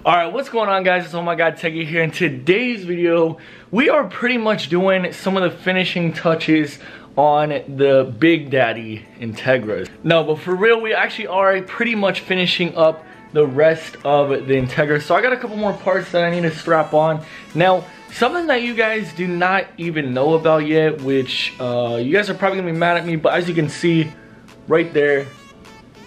Alright, what's going on, guys? It's Oh My God Techie here. In today's video, we are pretty much doing some of the finishing touches on the Big Daddy Integras. No, but for real, we actually are pretty much finishing up the rest of the Integra. So I got a couple more parts that I need to strap on. Now, something that you guys do not even know about yet, which you guys are probably gonna be mad at me, but as you can see right there,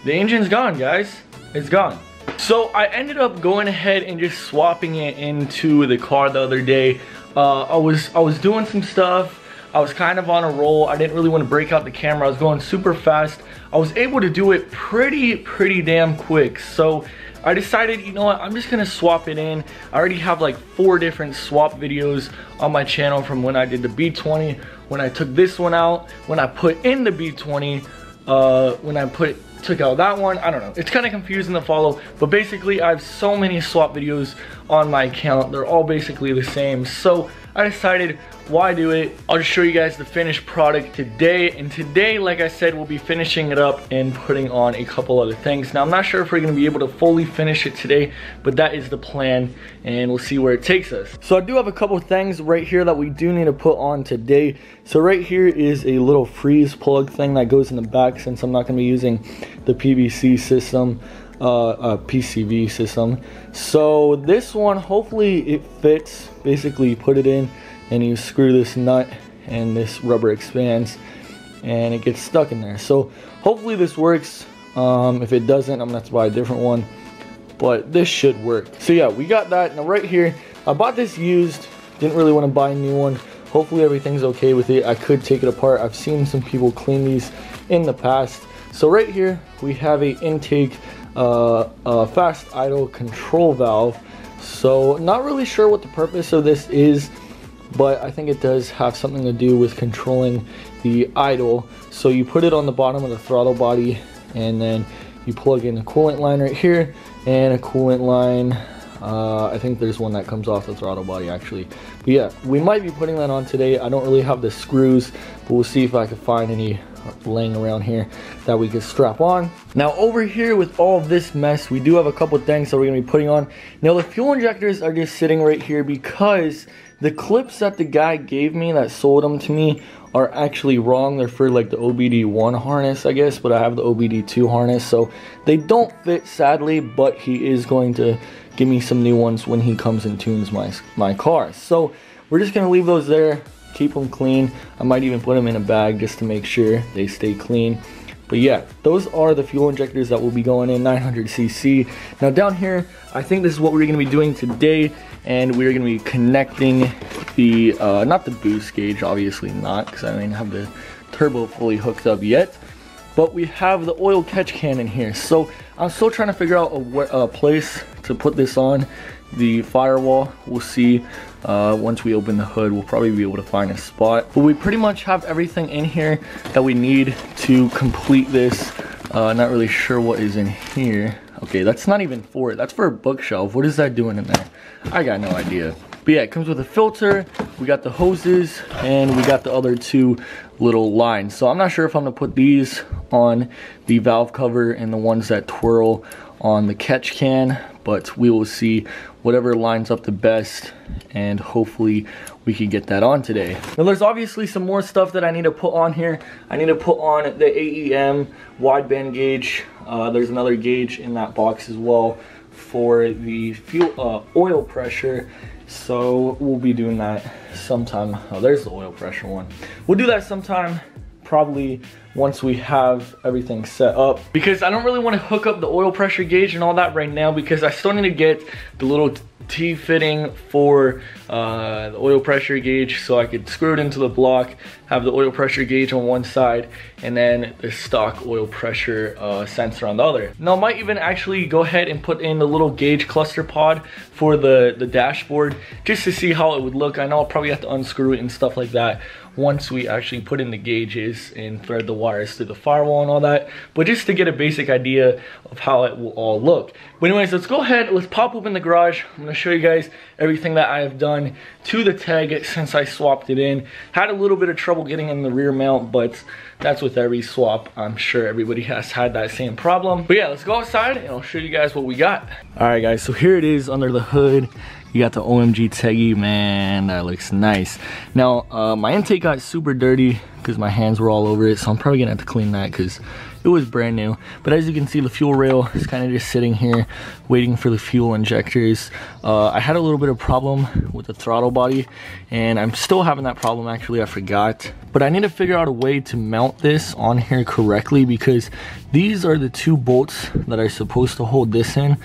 the engine's gone, guys. It's gone. So I ended up going ahead and just swapping it into the car the other day. I was doing some stuff. I was kind of on a roll. I didn't really want to break out the camera. I was going super fast. I was able to do it pretty damn quick. So I decided, you know what, I'm just gonna swap it in. I already have like 4 different swap videos on my channel from when I did the B20, when I took this one out, when I put in the B20, when I took out that one. I don't know, it's kind of confusing to follow, but basically I have so many swap videos on my account. They're all basically the same, so I decided, why do it? I'll just show you guys the finished product today, and today, like I said, we'll be finishing it up and putting on a couple other things. Now, I'm not sure if we're gonna be able to fully finish it today, but that is the plan, and we'll see where it takes us. So I do have a couple things right here that we do need to put on today. So right here is a little freeze plug thing that goes in the back, since I'm not gonna be using the PVC system, PCV system. So this one, hopefully it fits. Basically you put it in and you screw this nut and this rubber expands and it gets stuck in there. So hopefully this works. If it doesn't, I'm gonna have to buy a different one, but this should work. So yeah, we got that. Now right here, I bought this used, didn't really want to buy a new one. Hopefully everything's okay with it. I could take it apart. I've seen some people clean these in the past. So right here we have a intake fast idle control valve. So not really sure what the purpose of this is, but I think it does have something to do with controlling the idle. So you put it on the bottom of the throttle body, and then you plug in a coolant line right here and a coolant line. I think there's one that comes off the throttle body actually. But yeah, we might be putting that on today. I don't really have the screws, but we'll see if I can find any laying around here that we could strap on. Now over here with all of this mess, we do have a couple things that we're gonna be putting on. Now the fuel injectors are just sitting right here because the clips that the guy gave me that sold them to me are actually wrong. They're for like the OBD1 harness, I guess, but I have the OBD2 harness, so they don't fit, sadly, but he is going to give me some new ones when he comes and tunes my car. So we're just gonna leave those there, keep them clean. I might even put them in a bag just to make sure they stay clean. But yeah, those are the fuel injectors that will be going in, 900cc. Now down here, I think this is what we're gonna be doing today, and we're gonna be connecting the, not the boost gauge, obviously not, because I don't even have the turbo fully hooked up yet, but we have the oil catch can in here. So I'm still trying to figure out a place to put this on. The firewall, we'll see. Once we open the hood, we'll probably be able to find a spot, but we pretty much have everything in here that we need to complete this. Not really sure what is in here. Okay, that's not even for it, that's for a bookshelf. What is that doing in there? I got no idea. But yeah, it comes with a filter, we got the hoses, and we got the other 2 little lines. So I'm not sure if I'm gonna put these on the valve cover and the ones that twirl on the catch can, but we will see whatever lines up the best, and hopefully we can get that on today. Now there's obviously some more stuff that I need to put on here. I need to put on the AEM wideband gauge. There's another gauge in that box as well for the fuel oil pressure. So we'll be doing that sometime. Oh, there's the oil pressure one. We'll do that sometime, probably once we have everything set up, because I don't really want to hook up the oil pressure gauge and all that right now, because I still need to get the little T-fitting for the oil pressure gauge, so I could screw it into the block, have the oil pressure gauge on one side, and then the stock oil pressure sensor on the other. Now I might even actually go ahead and put in the little gauge cluster pod for the dashboard, just to see how it would look. I know I'll probably have to unscrew it and stuff like that once we actually put in the gauges and thread the wires through the firewall and all that, but just to get a basic idea of how it will all look. But anyways, let's go ahead, let's pop open the garage. I'm gonna show you guys everything that I have done to the tag since I swapped it in. Had a little bit of trouble getting in the rear mount, but that's with every swap. I'm sure everybody has had that same problem. But yeah, let's go outside and I'll show you guys what we got. All right guys, so here it is under the hood. You got the OMG Teggy, man, that looks nice. Now, my intake got super dirty because my hands were all over it, so I'm probably gonna have to clean that because it was brand new. But as you can see, the fuel rail is kind of just sitting here waiting for the fuel injectors. I had a little bit of problem with the throttle body, and I'm still having that problem actually, I forgot. But I need to figure out a way to mount this on here correctly because these are the 2 bolts that are supposed to hold this in,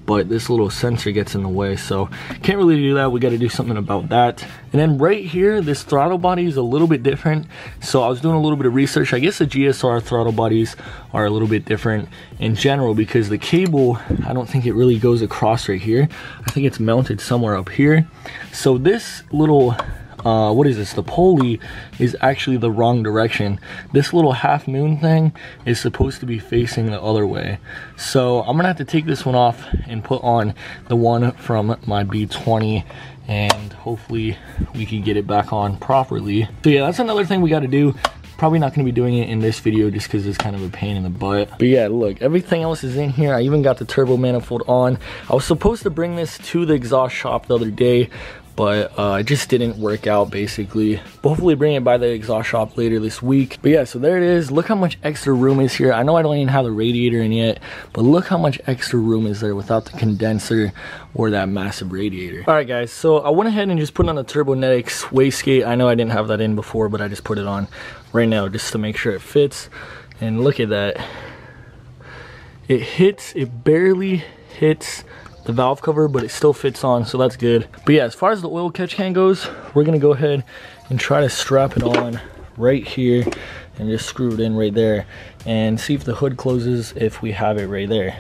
but this little sensor gets in the way, so can't really do that. We got to do something about that. And then right here, this throttle body is a little bit different, so I was doing a little bit of research. I guess the GSR throttle bodies are a little bit different in general because the cable, I don't think it really goes across right here. I think it's mounted somewhere up here. So this little what is this? The pulley is actually the wrong direction. This little half moon thing is supposed to be facing the other way. So I'm gonna have to take this one off and put on the one from my B20, and hopefully we can get it back on properly. So yeah, that's another thing we got to do. Probably not going to be doing it in this video just because it's kind of a pain in the butt. But yeah, look, everything else is in here. I even got the turbo manifold on. I was supposed to bring this to the exhaust shop the other day, but it just didn't work out basically. But hopefully bring it by the exhaust shop later this week. But yeah, so there it is. Look how much extra room is here. I know I don't even have the radiator in yet, but look how much extra room is there without the condenser or that massive radiator. All right guys, so I went ahead and just put on the Turbonetics wastegate. I know I didn't have that in before, but I just put it on right now just to make sure it fits. And look at that. It barely hits the valve cover, but it still fits on, so that's good. But yeah, as far as the oil catch can goes, we're gonna go ahead and try to strap it on right here and just screw it in right there and see if the hood closes if we have it right there.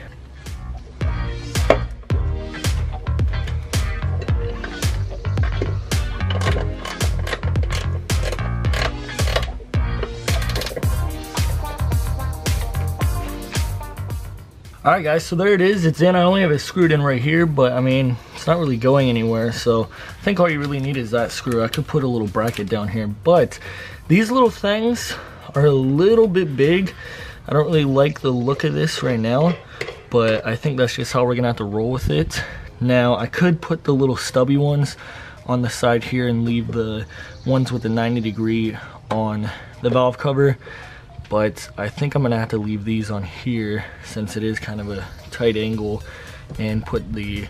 Alright guys, so there it is, it's in. I only have it screwed in right here, but I mean, it's not really going anywhere, so I think all you really need is that screw. I could put a little bracket down here, but these little things are a little bit big. I don't really like the look of this right now, but I think that's just how we're gonna have to roll with it. Now, I could put the little stubby ones on the side here and leave the ones with the 90-degree on the valve cover, but I think I'm gonna have to leave these on here since it is kind of a tight angle, and put the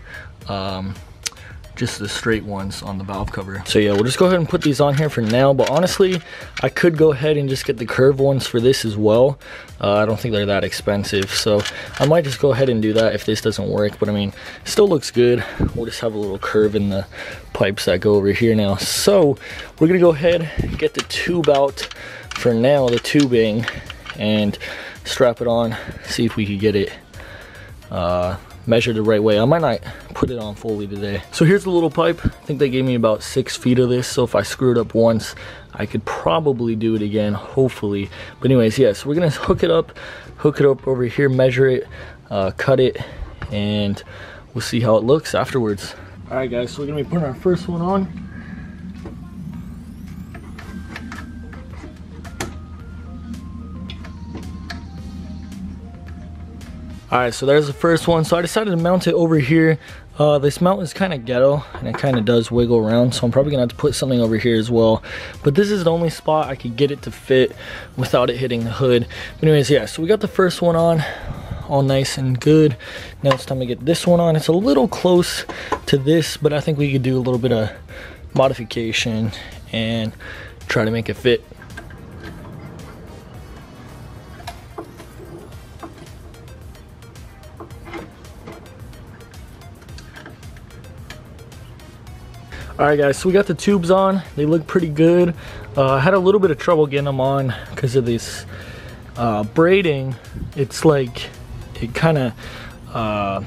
just the straight ones on the valve cover. So yeah, we'll just go ahead and put these on here for now, but honestly I could go ahead and just get the curved ones for this as well. I don't think they're that expensive, so I might just go ahead and do that if this doesn't work, but I mean, it still looks good. We'll just have a little curve in the pipes that go over here now. So we're gonna go ahead and get the tube out for now, the tubing, and strap it on, see if we could get it measured the right way. I might not put it on fully today. So here's the little pipe. I think they gave me about 6 feet of this, so if I screw it up once, I could probably do it again, hopefully. But anyways, yeah, so we're gonna hook it up over here, measure it, cut it, and we'll see how it looks afterwards. All right guys, so we're gonna be putting our first one on. Alright, so there's the first one. So I decided to mount it over here. This mount is kind of ghetto and it kind of does wiggle around, so I'm probably gonna have to put something over here as well. But this is the only spot I could get it to fit without it hitting the hood. But anyways, yeah, so we got the first one on, all nice and good. Now it's time to get this one on. It's a little close to this, but I think we could do a little bit of modification and try to make it fit. Alright guys, so we got the tubes on. They look pretty good. I had a little bit of trouble getting them on because of this braiding. It's like, it kind of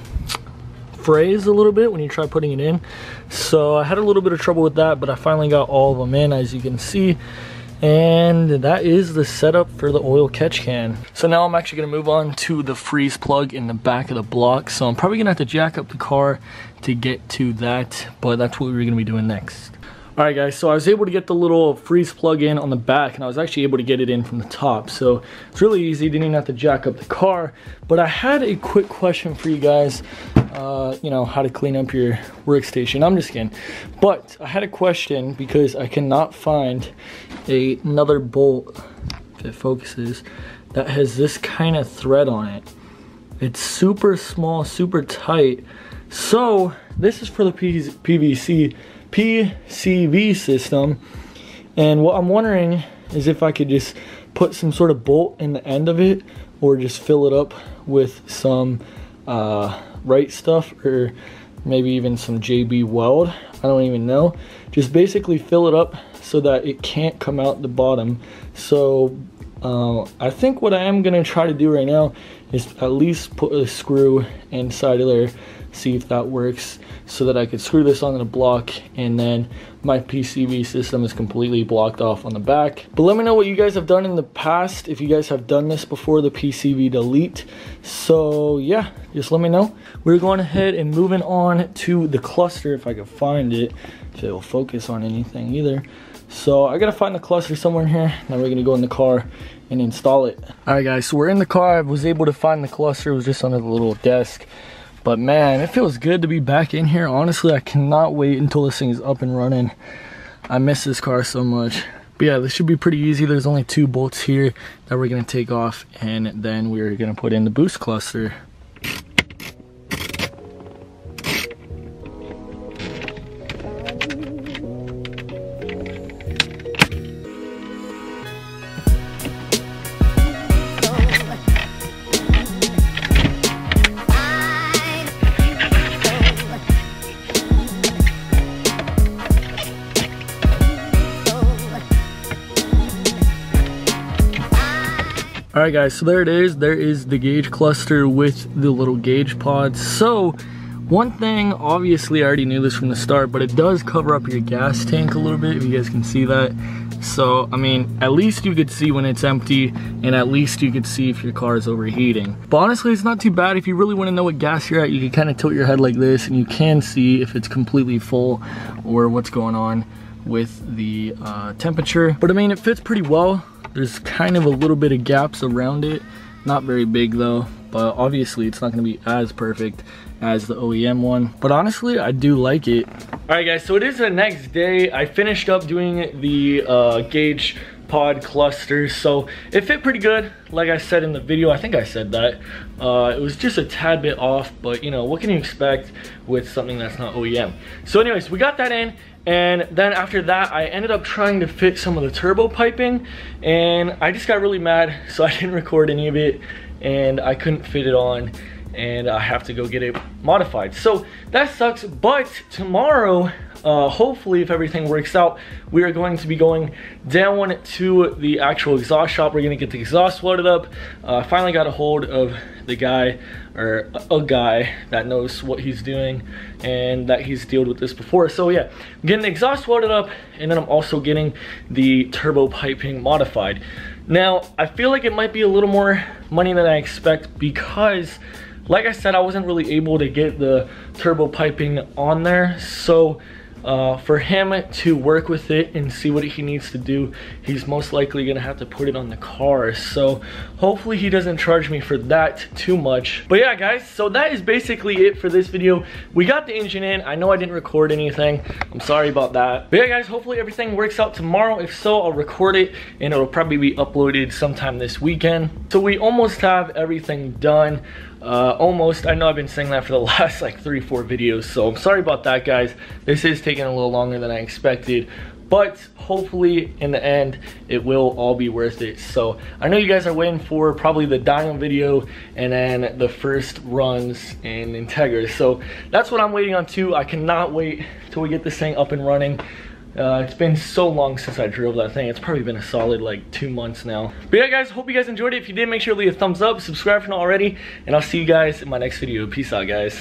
frays a little bit when you try putting it in. So I had a little bit of trouble with that, but I finally got all of them in, as you can see. And that is the setup for the oil catch can. So now I'm actually gonna move on to the freeze plug in the back of the block. So I'm probably gonna have to jack up the car to get to that, but that's what we're gonna be doing next. All right guys, so I was able to get the little freeze plug in on the back, and I was actually able to get it in from the top. So it's really easy, didn't even have to jack up the car. But I had a quick question for you guys, you know, how to clean up your workstation. I'm just kidding. But I had a question because I cannot find another bolt, if it focuses, that has this kind of thread on it. It's super small, super tight. So this is for the PCV system, and what I'm wondering is if I could just put some sort of bolt in the end of it, or just fill it up with some right stuff, or maybe even some JB weld. I don't even know. Just basically fill it up so that it can't come out the bottom. So I think what I am gonna try to do right now is at least put a screw inside of there, see if that works, so that I could screw this onto the block, and then my PCV system is completely blocked off on the back. But let me know what you guys have done in the past, if you guys have done this before, the PCV delete. So yeah, just let me know. We're going ahead and moving on to the cluster, if I can find it, if it will focus on anything either. So I gotta find the cluster somewhere in here. Now we're gonna go in the car and install it. All right guys, so we're in the car. I was able to find the cluster. It was just under the little desk. But man, it feels good to be back in here. Honestly, I cannot wait until this thing is up and running. I miss this car so much. But yeah, this should be pretty easy. There's only 2 bolts here that we're gonna take off, and then we're gonna put in the boost cluster. All right guys, so there it is. There is the gauge cluster with the little gauge pods. So one thing, obviously I already knew this from the start, but it does cover up your gas tank a little bit, if you guys can see that. So I mean, at least you could see when it's empty, and at least you could see if your car is overheating. But honestly, it's not too bad. If you really want to know what gas you're at, you can kind of tilt your head like this, and you can see if it's completely full or what's going on with the temperature. But I mean, it fits pretty well. There's kind of a little bit of gaps around it, not very big though, but obviously it's not going to be as perfect as the OEM one. But honestly, I do like it. All right guys, so it is the next day. I finished up doing the gauge pod cluster, so it fit pretty good. Like I said in the video, I think I said that it was just a tad bit off, but you know, what can you expect with something that's not OEM? So anyways, we got that in, and then after that I ended up trying to fit some of the turbo piping, and I just got really mad, so I didn't record any of it, and I couldn't fit it on, and I have to go get it modified. So that sucks. But tomorrow, hopefully if everything works out, we are going to be going down to the actual exhaust shop. We're gonna get the exhaust welded up. Finally got a hold of the guy, or a guy that knows what he's doing and that he's dealt with this before. So yeah, I'm getting the exhaust welded up, and then I'm also getting the turbo piping modified. Now I feel like it might be a little more money than I expect, because like I said, I wasn't really able to get the turbo piping on there. So for him to work with it and see what he needs to do, he's most likely gonna have to put it on the car. So hopefully he doesn't charge me for that too much. But yeah guys, so that is basically it for this video. We got the engine in. I know I didn't record anything, I'm sorry about that. But yeah guys, hopefully everything works out tomorrow. If so, I'll record it and it'll probably be uploaded sometime this weekend. So we almost have everything done. Almost. I know I've been saying that for the last like 3-4 videos, so I'm sorry about that guys. This is taking a little longer than I expected, but hopefully in the end it will all be worth it. So I know you guys are waiting for probably the dyno video and then the first runs in Integra, so that's what I'm waiting on too. I cannot wait till we get this thing up and running. It's been so long since I drove that thing. It's probably been a solid like 2 months now. But yeah guys, hope you guys enjoyed it. If you did, make sure to leave a thumbs up, subscribe if not already, and I'll see you guys in my next video. Peace out guys.